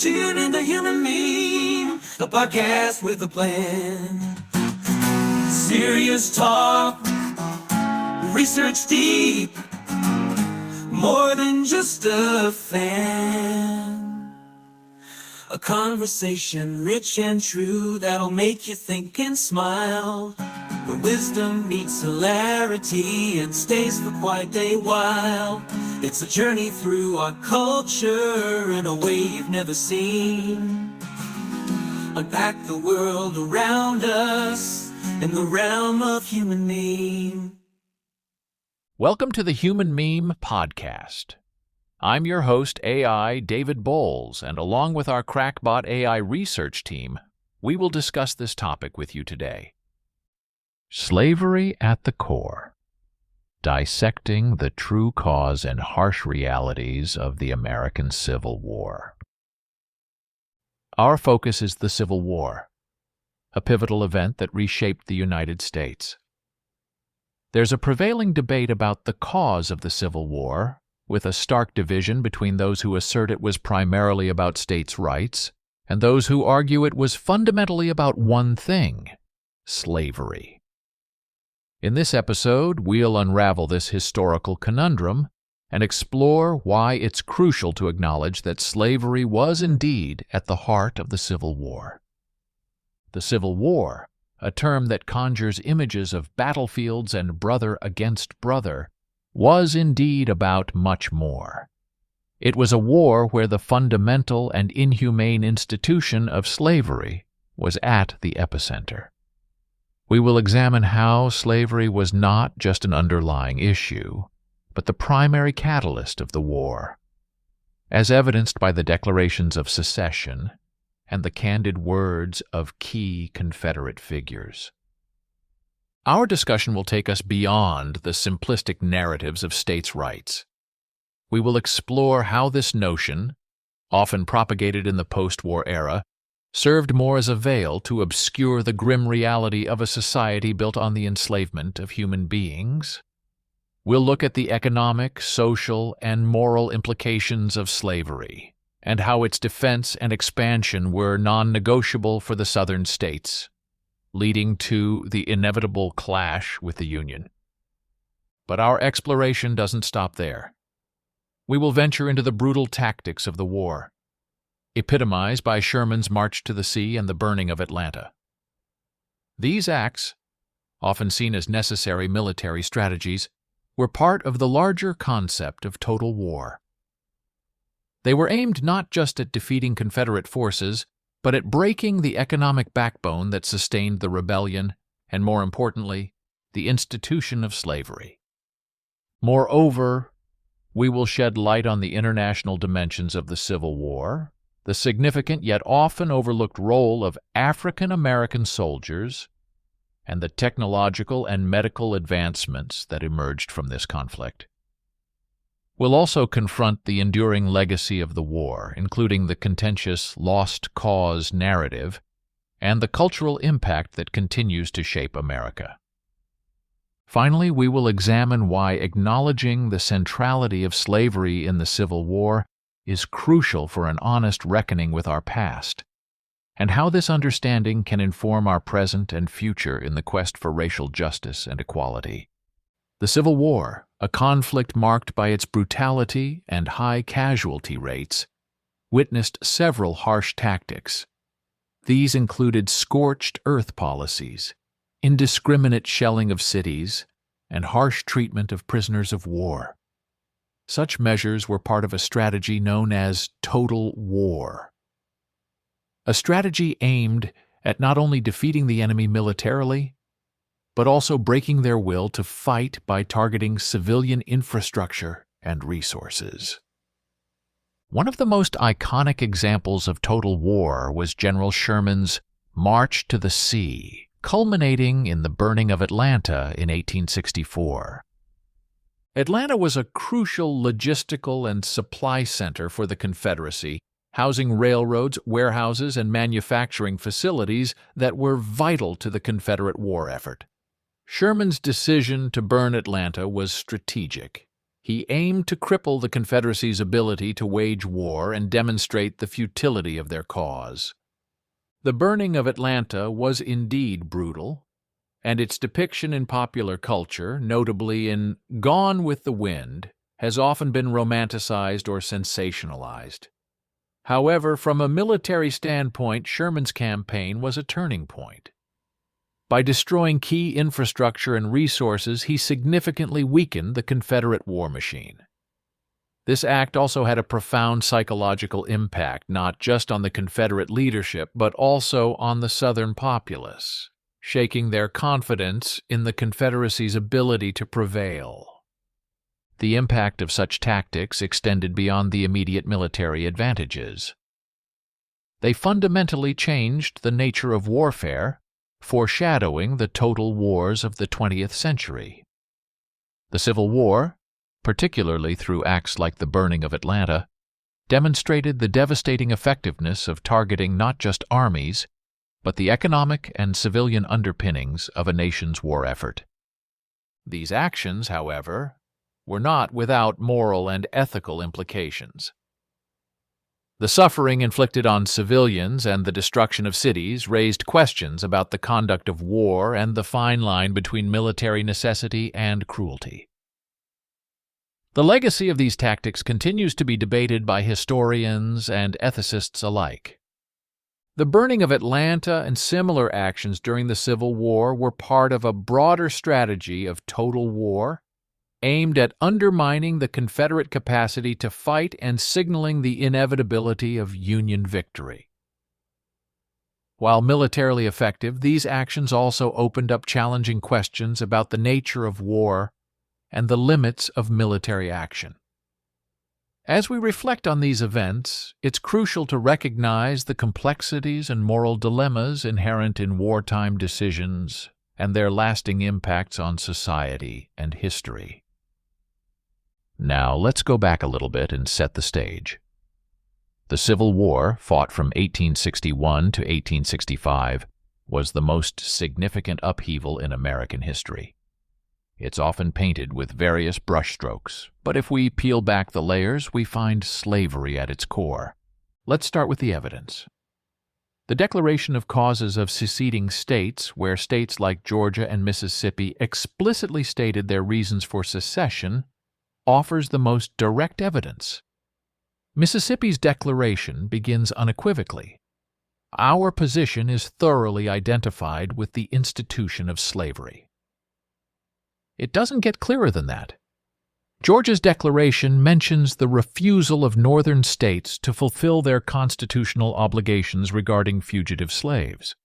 Tune in to Human Meme, the podcast with a plan. Serious talk, research deep, more than just a fan. A conversation rich and true that'll make you think and smile. Where wisdom meets hilarity and stays for quite a while. It's a journey through our culture in a way you've never seen. Unpack the world around us in the realm of human meme. Welcome to the Human Meme Podcast. I'm your host, AI David Bowles, and along with our Crackbot AI research team, we will discuss this topic with you today. Slavery at the core. Dissecting the true cause and harsh realities of the American Civil War. Our focus is the Civil War, a pivotal event that reshaped the United States. There's a prevailing debate about the cause of the Civil War, with a stark division between those who assert it was primarily about states' rights and those who argue it was fundamentally about one thing: slavery. In this episode, we'll unravel this historical conundrum and explore why it's crucial to acknowledge that slavery was indeed at the heart of the Civil War. The Civil War, a term that conjures images of battlefields and brother against brother, was indeed about much more. It was a war where the fundamental and inhumane institution of slavery was at the epicenter. We will examine how slavery was not just an underlying issue, but the primary catalyst of the war, as evidenced by the declarations of secession and the candid words of key Confederate figures. Our discussion will take us beyond the simplistic narratives of states' rights. We will explore how this notion, often propagated in the post-war era, served more as a veil to obscure the grim reality of a society built on the enslavement of human beings. We'll look at the economic, social, and moral implications of slavery, and how its defense and expansion were non-negotiable for the Southern states, leading to the inevitable clash with the Union. But our exploration doesn't stop there. We will venture into the brutal tactics of the war, epitomized by Sherman's march to the sea and the burning of Atlanta. These acts, often seen as necessary military strategies, were part of the larger concept of total war. They were aimed not just at defeating Confederate forces, but at breaking the economic backbone that sustained the rebellion and, more importantly, the institution of slavery. Moreover, we will shed light on the international dimensions of the Civil War, the significant yet often overlooked role of African American soldiers, and the technological and medical advancements that emerged from this conflict. We'll also confront the enduring legacy of the war, including the contentious lost cause narrative and the cultural impact that continues to shape America. Finally, we will examine why acknowledging the centrality of slavery in the Civil War is crucial for an honest reckoning with our past, and how this understanding can inform our present and future in the quest for racial justice and equality. The Civil War, a conflict marked by its brutality and high casualty rates, witnessed several harsh tactics. These included scorched earth policies, indiscriminate shelling of cities, and harsh treatment of prisoners of war. Such measures were part of a strategy known as total war, a strategy aimed at not only defeating the enemy militarily, but also breaking their will to fight by targeting civilian infrastructure and resources. One of the most iconic examples of total war was General Sherman's March to the Sea, culminating in the burning of Atlanta in 1864. Atlanta was a crucial logistical and supply center for the Confederacy, housing railroads, warehouses, and manufacturing facilities that were vital to the Confederate war effort. Sherman's decision to burn Atlanta was strategic. He aimed to cripple the Confederacy's ability to wage war and demonstrate the futility of their cause. The burning of Atlanta was indeed brutal, and its depiction in popular culture, notably in Gone with the Wind, has often been romanticized or sensationalized. However, from a military standpoint, Sherman's campaign was a turning point. By destroying key infrastructure and resources, he significantly weakened the Confederate war machine. This act also had a profound psychological impact, not just on the Confederate leadership, but also on the Southern populace, shaking their confidence in the Confederacy's ability to prevail. The impact of such tactics extended beyond the immediate military advantages. They fundamentally changed the nature of warfare, foreshadowing the total wars of the 20th century. The Civil War, particularly through acts like the burning of Atlanta, demonstrated the devastating effectiveness of targeting not just armies, but the economic and civilian underpinnings of a nation's war effort. These actions, however, were not without moral and ethical implications. The suffering inflicted on civilians and the destruction of cities raised questions about the conduct of war and the fine line between military necessity and cruelty. The legacy of these tactics continues to be debated by historians and ethicists alike. The burning of Atlanta and similar actions during the Civil War were part of a broader strategy of total war aimed at undermining the Confederate capacity to fight and signaling the inevitability of Union victory. While militarily effective, these actions also opened up challenging questions about the nature of war and the limits of military action. As we reflect on these events, it's crucial to recognize the complexities and moral dilemmas inherent in wartime decisions and their lasting impacts on society and history. Now, let's go back a little bit and set the stage. The Civil War, fought from 1861 to 1865, was the most significant upheaval in American history. It's often painted with various brushstrokes, but if we peel back the layers, we find slavery at its core. Let's start with the evidence. The Declaration of Causes of Seceding States, where states like Georgia and Mississippi explicitly stated their reasons for secession, offers the most direct evidence. Mississippi's declaration begins unequivocally. Our position is thoroughly identified with the institution of slavery. It doesn't get clearer than that. Georgia's declaration mentions the refusal of northern states to fulfill their constitutional obligations regarding fugitive slaves.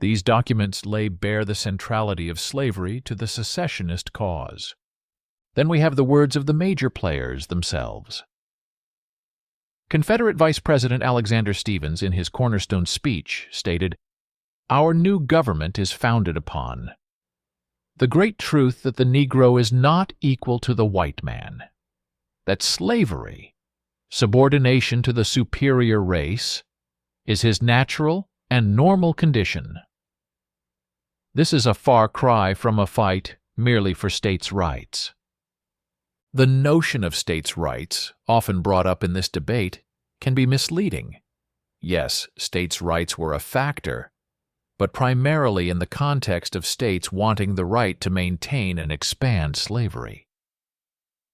These documents lay bare the centrality of slavery to the secessionist cause. Then we have the words of the major players themselves. Confederate Vice President Alexander Stephens, in his cornerstone speech, stated, "Our new government is founded upon the great truth that the Negro is not equal to the white man, that slavery, subordination to the superior race, is his natural and normal condition." This is a far cry from a fight merely for states' rights. The notion of states' rights, often brought up in this debate, can be misleading. Yes, states' rights were a factor, but primarily in the context of states wanting the right to maintain and expand slavery.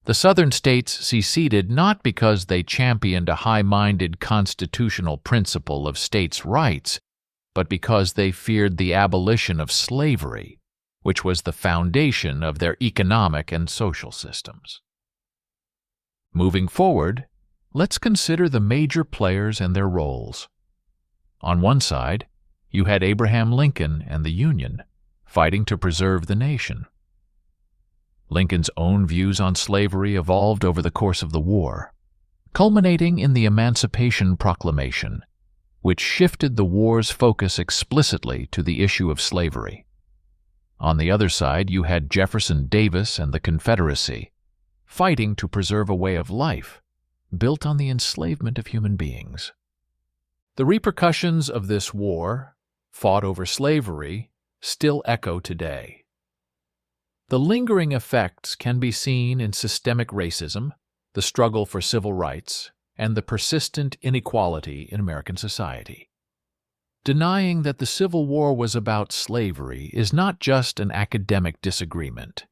The Southern states seceded not because they championed a high-minded constitutional principle of states' rights, but because they feared the abolition of slavery, which was the foundation of their economic and social systems. Moving forward, let's consider the major players and their roles. On one side, you had Abraham Lincoln and the Union fighting to preserve the nation. Lincoln's own views on slavery evolved over the course of the war, culminating in the Emancipation Proclamation, which shifted the war's focus explicitly to the issue of slavery. On the other side, you had Jefferson Davis and the Confederacy fighting to preserve a way of life built on the enslavement of human beings. The repercussions of this war, fought over slavery, still echo today. The lingering effects can be seen in systemic racism, the struggle for civil rights, and the persistent inequality in American society. Denying that the Civil War was about slavery is not just an academic disagreement.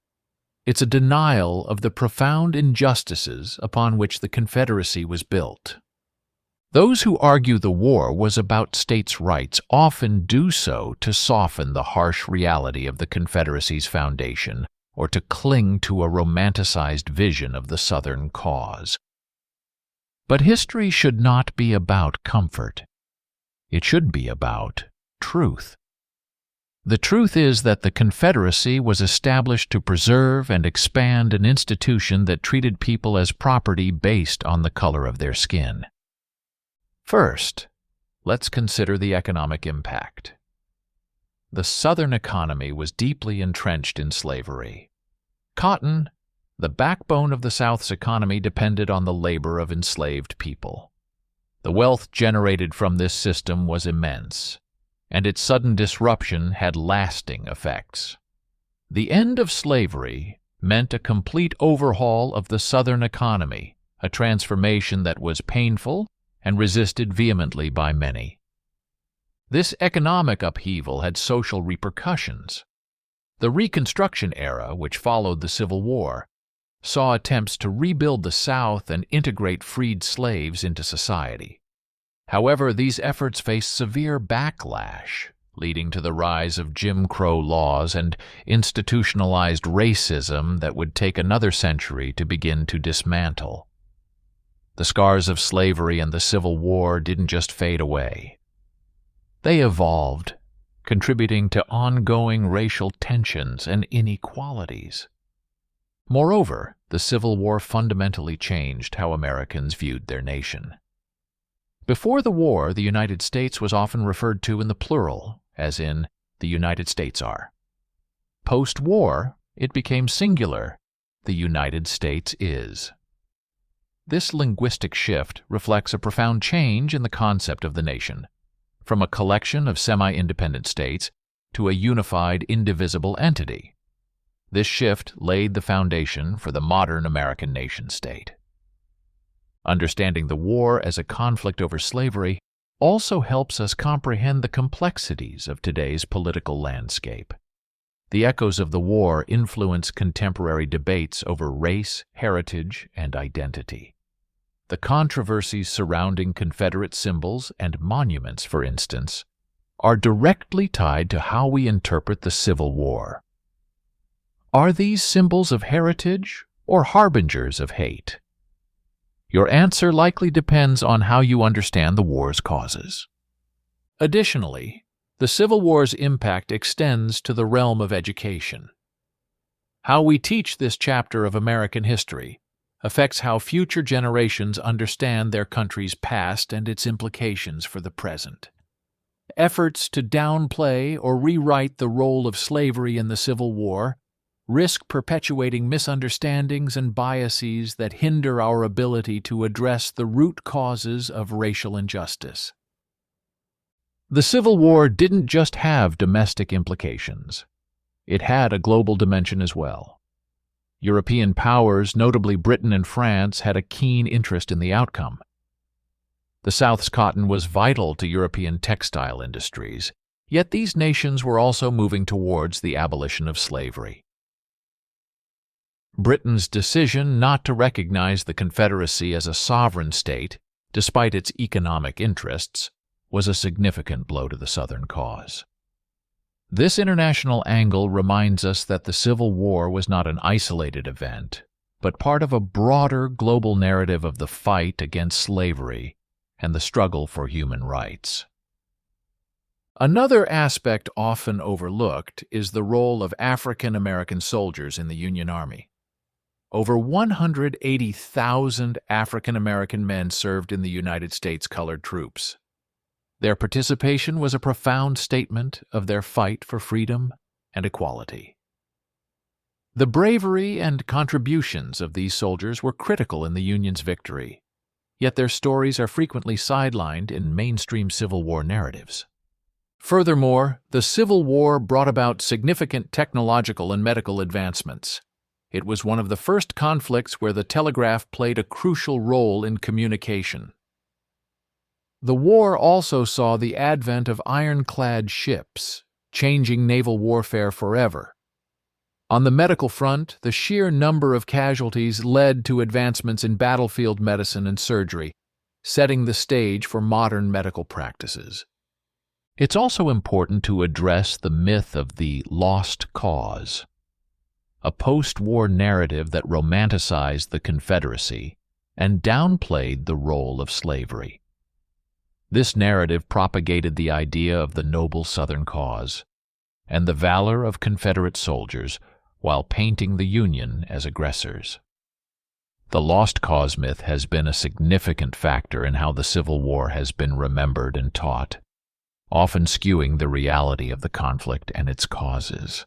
It's a denial of the profound injustices upon which the Confederacy was built. Those who argue the war was about states' rights often do so to soften the harsh reality of the Confederacy's foundation or to cling to a romanticized vision of the Southern cause. But history should not be about comfort. It should be about truth. The truth is that the Confederacy was established to preserve and expand an institution that treated people as property based on the color of their skin. First, let's consider the economic impact. The Southern economy was deeply entrenched in slavery. Cotton, the backbone of the South's economy, depended on the labor of enslaved people. The wealth generated from this system was immense, and its sudden disruption had lasting effects. The end of slavery meant a complete overhaul of the Southern economy, a transformation that was painful and resisted vehemently by many. This economic upheaval had social repercussions. The Reconstruction era, which followed the Civil War, saw attempts to rebuild the South and integrate freed slaves into society. However, these efforts faced severe backlash, leading to the rise of Jim Crow laws and institutionalized racism that would take another century to begin to dismantle. The scars of slavery and the Civil War didn't just fade away. They evolved, contributing to ongoing racial tensions and inequalities. Moreover, the Civil War fundamentally changed how Americans viewed their nation. Before the war, the United States was often referred to in the plural, as in, the United States are. Post-war, it became singular, the United States is. This linguistic shift reflects a profound change in the concept of the nation, from a collection of semi-independent states to a unified, indivisible entity. This shift laid the foundation for the modern American nation-state. Understanding the war as a conflict over slavery also helps us comprehend the complexities of today's political landscape. The echoes of the war influence contemporary debates over race, heritage, and identity. The controversies surrounding Confederate symbols and monuments, for instance, are directly tied to how we interpret the Civil War. Are these symbols of heritage or harbingers of hate? Your answer likely depends on how you understand the war's causes. Additionally, the Civil War's impact extends to the realm of education. How we teach this chapter of American history affects how future generations understand their country's past and its implications for the present. Efforts to downplay or rewrite the role of slavery in the Civil War risk perpetuating misunderstandings and biases that hinder our ability to address the root causes of racial injustice. The Civil War didn't just have domestic implications. It had a global dimension as well. European powers, notably Britain and France, had a keen interest in the outcome. The South's cotton was vital to European textile industries, yet these nations were also moving towards the abolition of slavery. Britain's decision not to recognize the Confederacy as a sovereign state, despite its economic interests, was a significant blow to the Southern cause. This international angle reminds us that the Civil War was not an isolated event, but part of a broader global narrative of the fight against slavery and the struggle for human rights. Another aspect often overlooked is the role of African American soldiers in the Union Army. Over 180,000 African American men served in the United States colored troops. Their participation was a profound statement of their fight for freedom and equality. The bravery and contributions of these soldiers were critical in the Union's victory, yet their stories are frequently sidelined in mainstream Civil War narratives. Furthermore, the Civil War brought about significant technological and medical advancements. It was one of the first conflicts where the telegraph played a crucial role in communication. The war also saw the advent of ironclad ships, changing naval warfare forever. On the medical front, the sheer number of casualties led to advancements in battlefield medicine and surgery, setting the stage for modern medical practices. It's also important to address the myth of the lost cause, a post-war narrative that romanticized the Confederacy and downplayed the role of slavery. This narrative propagated the idea of the noble Southern cause and the valor of Confederate soldiers while painting the Union as aggressors. The lost cause myth has been a significant factor in how the Civil War has been remembered and taught, often skewing the reality of the conflict and its causes.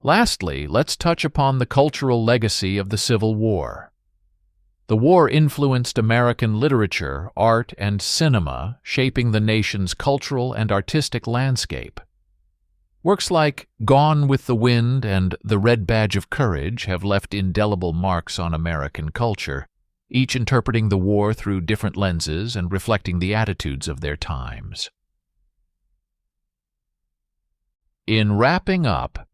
Lastly, let's touch upon the cultural legacy of the Civil War. The war influenced American literature, art, and cinema, shaping the nation's cultural and artistic landscape. Works like Gone with the Wind and The Red Badge of Courage have left indelible marks on American culture, each interpreting the war through different lenses and reflecting the attitudes of their times. In wrapping up,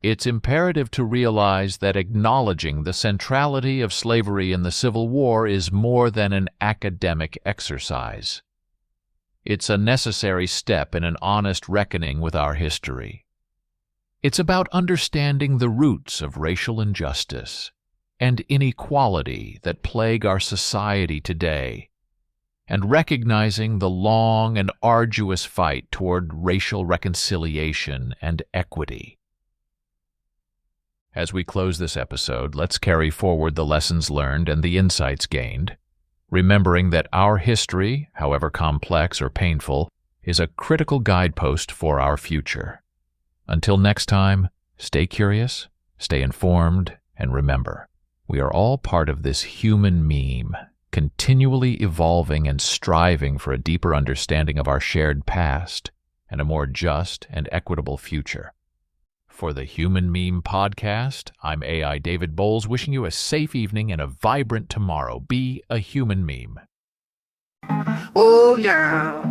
it's imperative to realize that acknowledging the centrality of slavery in the Civil War is more than an academic exercise. It's a necessary step in an honest reckoning with our history. It's about understanding the roots of racial injustice and inequality that plague our society today, and recognizing the long and arduous fight toward racial reconciliation and equity. As we close this episode, let's carry forward the lessons learned and the insights gained, remembering that our history, however complex or painful, is a critical guidepost for our future. Until next time, stay curious, stay informed, and remember, we are all part of this human meme, continually evolving and striving for a deeper understanding of our shared past and a more just and equitable future. For the Human Meme Podcast, I'm AI David Bowles, wishing you a safe evening and a vibrant tomorrow. Be a human meme. Oh, yeah.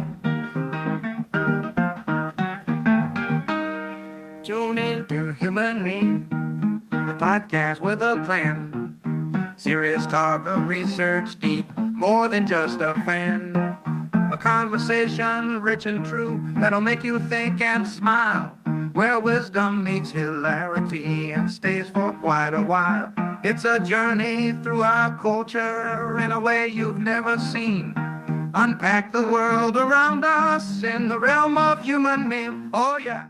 Tune in to Human Meme, the podcast with a plan. Serious talk of research deep, more than just a fan. A conversation rich and true that'll make you think and smile, where wisdom meets hilarity and stays for quite a while. It's a journey through our culture in a way you've never seen. Unpack the world around us in the realm of human meme. Oh yeah.